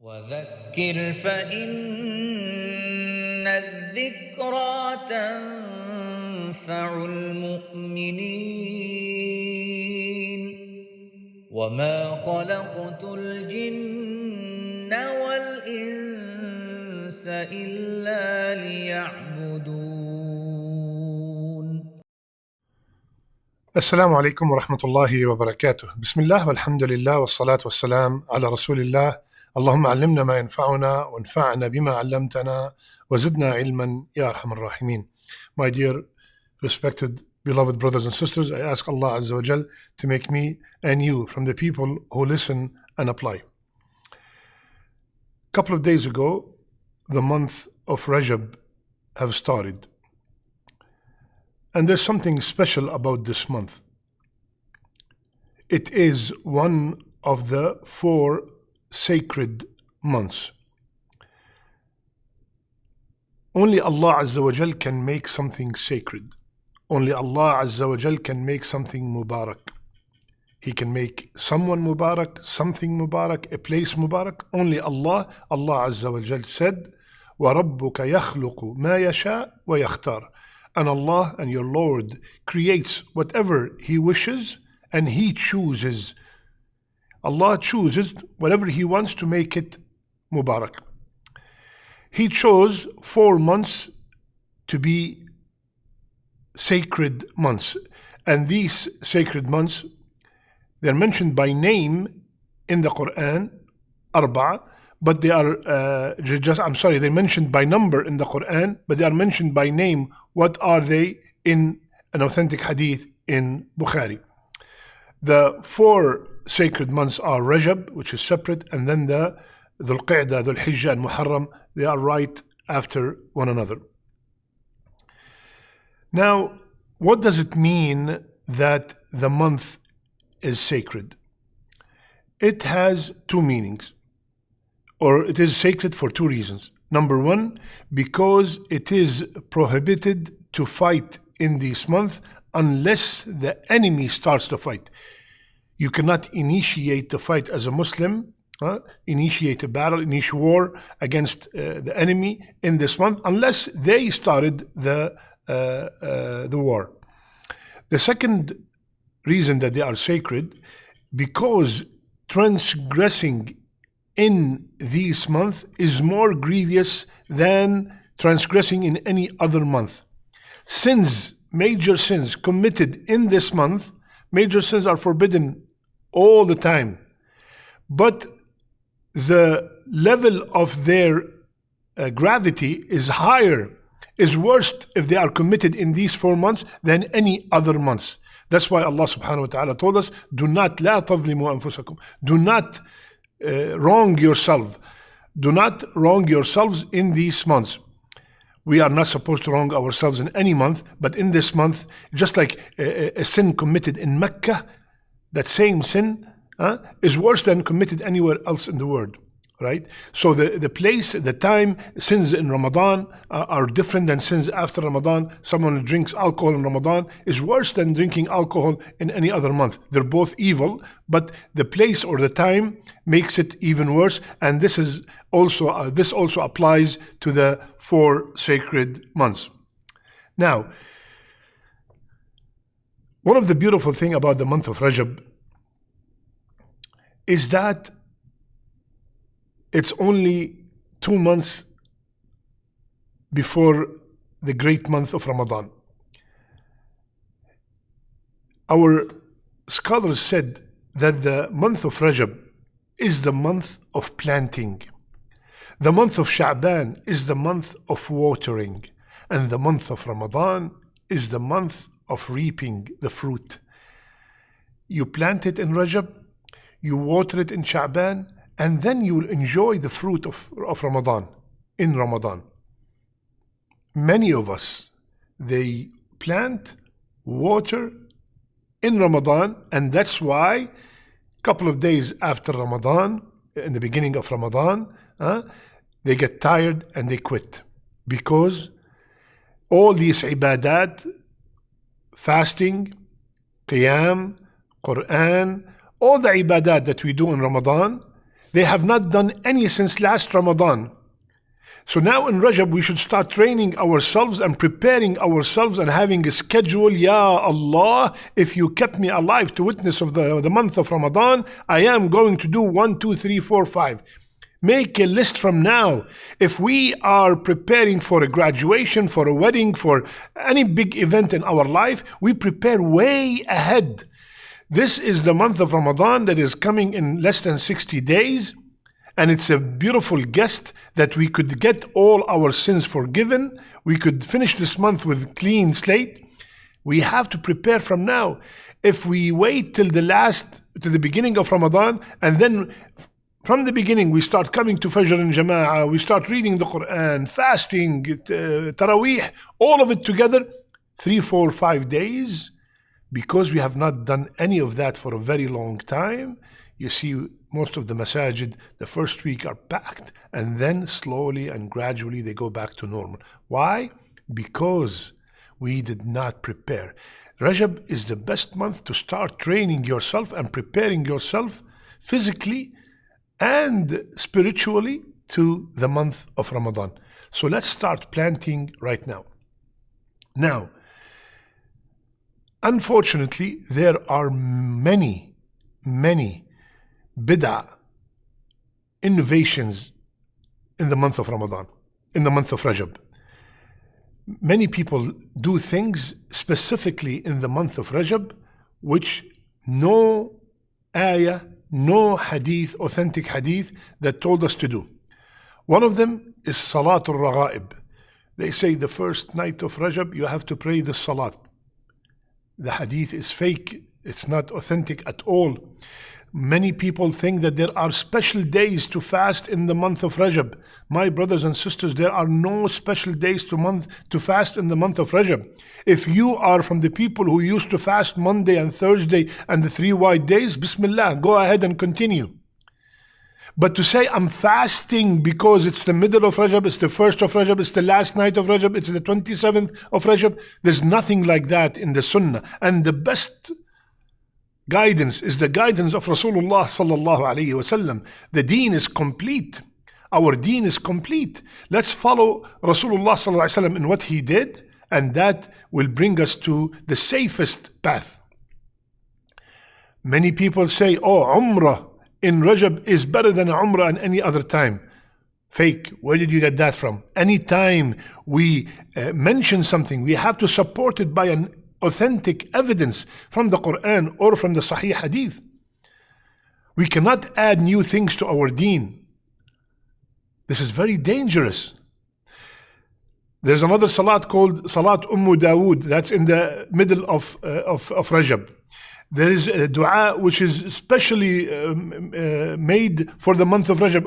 وذكر فإن الذكرى تنفع المؤمنين وما خلقت الجن والإنس إلا ليعبدون. السلام عليكم ورحمة الله وبركاته. بسم الله والحمد لله والصلاة والسلام على رسول الله. اللهم علمنا ما ينفعنا وانفعنا بما علمتنا وزدنا علما يا أرحم الراحمين. My dear respected beloved brothers and sisters, I ask Allah Azza wa Jal to make me and you from the people who listen and apply. A couple of days ago, the month of Rajab have started. And there's something special about this month. It is one of the 4 sacred months. Only Allah Azza wa Jal can make something sacred. Only Allah Azza wa Jal can make something Mubarak. He can make someone Mubarak, something Mubarak, a place Mubarak. Only Allah Azza wa Jal said, وَرَبُّكَ يَخْلُقُ مَا يَشَاءُ وَيَخْتَارُ. And Allah and your Lord creates whatever He wishes and He chooses. Allah chooses whatever He wants to make it Mubarak. He chose 4 months to be sacred months. And these sacred months, they're mentioned by name in the Quran, Arba'a, but they are, they're mentioned by number in the Quran, but they are mentioned by name. What are they in an authentic hadith in Bukhari? The 4 sacred months are Rajab, which is separate, and then the Dhul Qa'dah, Dhul Hijjah, and Muharram. They are right after one another. Now, what does it mean that the month is sacred? It has 2 meanings, or it is sacred for 2 reasons. Number 1, because it is prohibited to fight in this month unless the enemy starts the fight. You cannot initiate the fight as a Muslim, initiate a battle, initiate war against the enemy in this month unless they started the war. The second reason that they are sacred, because transgressing in this month is more grievous than transgressing in any other month. Sins, major sins committed in this month, major sins are forbidden all the time. But the level of their gravity is higher, is worse if they are committed in these 4 months than any other months. That's why Allah subhanahu wa ta'ala told us, do not لا تظلموا أنفسكم. Do not wrong yourself. Do not wrong yourselves in these months. We are not supposed to wrong ourselves in any month, but in this month, just like a sin committed in Mecca, that same sin is worse than committed anywhere else in the world, right? So the place, the time, sins in Ramadan are different than sins after Ramadan. Someone who drinks alcohol in Ramadan is worse than drinking alcohol in any other month. They're both evil, but the place or the time makes it even worse. And this also applies to the 4 sacred months. Now, one of the beautiful things about the month of Rajab is that it's only 2 months before the great month of Ramadan. Our scholars said that the month of Rajab is the month of planting. The month of Sha'ban is the month of watering. And the month of Ramadan is the month of reaping the fruit. You plant it in Rajab, you water it in Sha'ban, and then you will enjoy the fruit of Ramadan, in Ramadan. Many of us, they plant, water in Ramadan, and that's why a couple of days after Ramadan, in the beginning of Ramadan, they get tired and they quit. Because all these ibadat, fasting, qiyam, Quran, all the ibadat that we do in Ramadan, They have not done any since last Ramadan. So now in Rajab, we should start training ourselves and preparing ourselves and having a schedule. Ya Allah, if you kept me alive to witness of the month of Ramadan, I am going to do 1, 2, 3, 4, 5. Make a list from now. If we are preparing for a graduation, for a wedding, for any big event in our life, we prepare way ahead. This is the month of Ramadan that is coming in less than 60 days. And it's a beautiful guest that we could get all our sins forgiven. We could finish this month with clean slate. We have to prepare from now. If we wait till the beginning of Ramadan, and then from the beginning we start coming to Fajr and Jama'ah, we start reading the Quran, fasting, Taraweeh, all of it together, 3, 4, 5 days, because we have not done any of that for a very long time. You see, most of the masajid, the first week are packed, and then slowly and gradually they go back to normal. Why? Because we did not prepare. Rajab is the best month to start training yourself and preparing yourself physically and spiritually to the month of Ramadan. So let's start planting right now. Now, unfortunately, there are many bid'ah innovations in the month of Ramadan, in the month of Rajab. Many people do things specifically in the month of Rajab which no ayah, no hadith, authentic hadith that told us to do. One of them is Salatul Raghaib. They say the first night of Rajab you have to pray the Salat. The hadith is fake, it's not authentic at all. Many people think that there are special days to fast in the month of Rajab. My brothers and sisters, there are no special days to fast in the month of Rajab. If you are from the people who used to fast Monday and Thursday and the 3 white days, Bismillah, go ahead and continue. But to say I'm fasting because it's the middle of Rajab, it's the first of Rajab, it's the last night of Rajab, it's the 27th of Rajab, there's nothing like that in the Sunnah. And the best guidance is the guidance of Rasulullah sallallahu alaihi wasallam. The deen is complete. Our deen is complete. Let's follow Rasulullah sallallahu alaihi wasallam in what he did, and that will bring us to the safest path. Many people say, oh, Umrah in Rajab is better than Umrah in any other time. Fake. Where did you get that from? Anytime we mention something, we have to support it by an authentic evidence from the Quran or from the Sahih Hadith. We cannot add new things to our deen. This is very dangerous. There's another salat called Salat Dawood that's in the middle of Rajab. There is a dua which is specially made for the month of Rajab.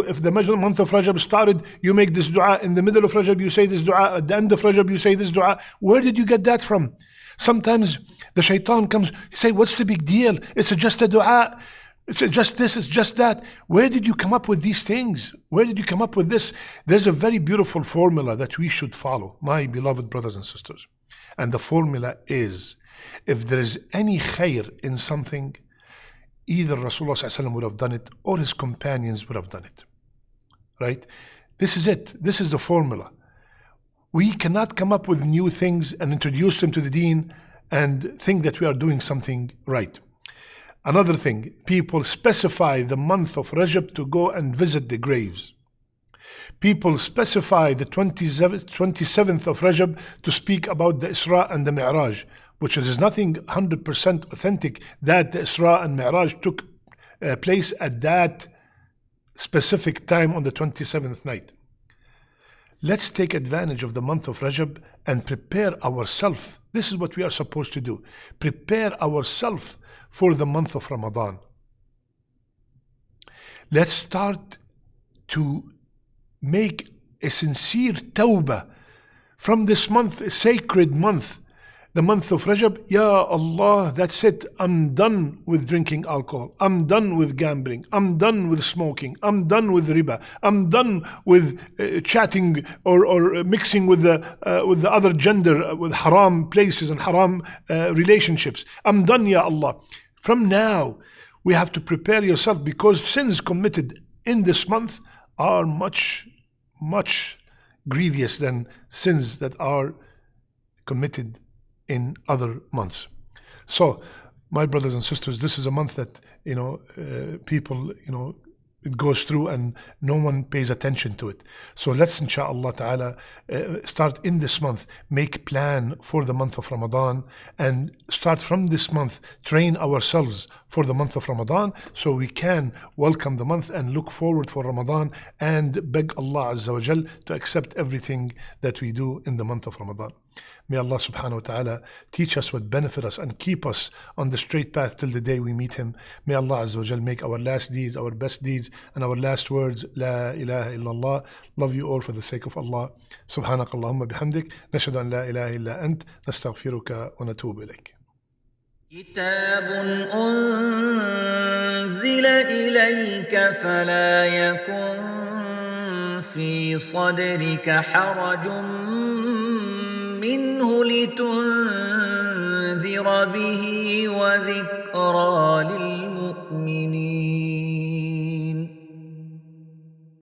If the month of Rajab started, you make this dua. In the middle of Rajab, you say this dua. At the end of Rajab, you say this dua. Where did you get that from? Sometimes the shaitan comes, you say, what's the big deal? It's just a dua. It's just this, it's just that. Where did you come up with these things? Where did you come up with this? There's a very beautiful formula that we should follow, my beloved brothers and sisters. And the formula is, if there is any khair in something, either Rasulullah ﷺ would have done it or his companions would have done it. Right? This is it. This is the formula. We cannot come up with new things and introduce them to the deen and think that we are doing something right. Another thing, people specify the month of Rajab to go and visit the graves. People specify the 27th of Rajab to speak about the Isra and the Mi'raj, which is nothing 100% authentic that the Isra and Mi'raj took place at that specific time on the 27th night. Let's take advantage of the month of Rajab and prepare ourselves. This is what we are supposed to do. Prepare ourselves for the month of Ramadan. Let's start to make a sincere tawbah from this month, a sacred month, the month of Rajab. Ya Allah, that's it. I'm done with drinking alcohol. I'm done with gambling. I'm done with smoking. I'm done with riba. I'm done with chatting or mixing with the other gender, with haram places and haram relationships. I'm done, Ya Allah. From now, We have to prepare yourself because sins committed in this month are much, much grievous than sins that are committed in other months. So, my brothers and sisters, this is a month that, people, it goes through and no one pays attention to it. So let's, inshallah ta'ala, start in this month, make plan for the month of Ramadan, and start from this month, train ourselves for the month of Ramadan so we can welcome the month and look forward for Ramadan and beg Allah Azza wa Jal to accept everything that we do in the month of Ramadan. May Allah subhanahu wa ta'ala teach us what benefit us and keep us on the straight path till the day we meet Him. May Allah Azza wa Jal make our last deeds, our best deeds, and our last words, La ilaha illallah. Love you all for the sake of Allah. Subhanak Allahumma bihamdik. Nashhadu an la ilaha illa ant. Nastaghfiruka wa natubu ilayk. كتاب أنزل إليك فلا يكن في صدرك حرج منه لتنذر به وذكرى للمؤمنين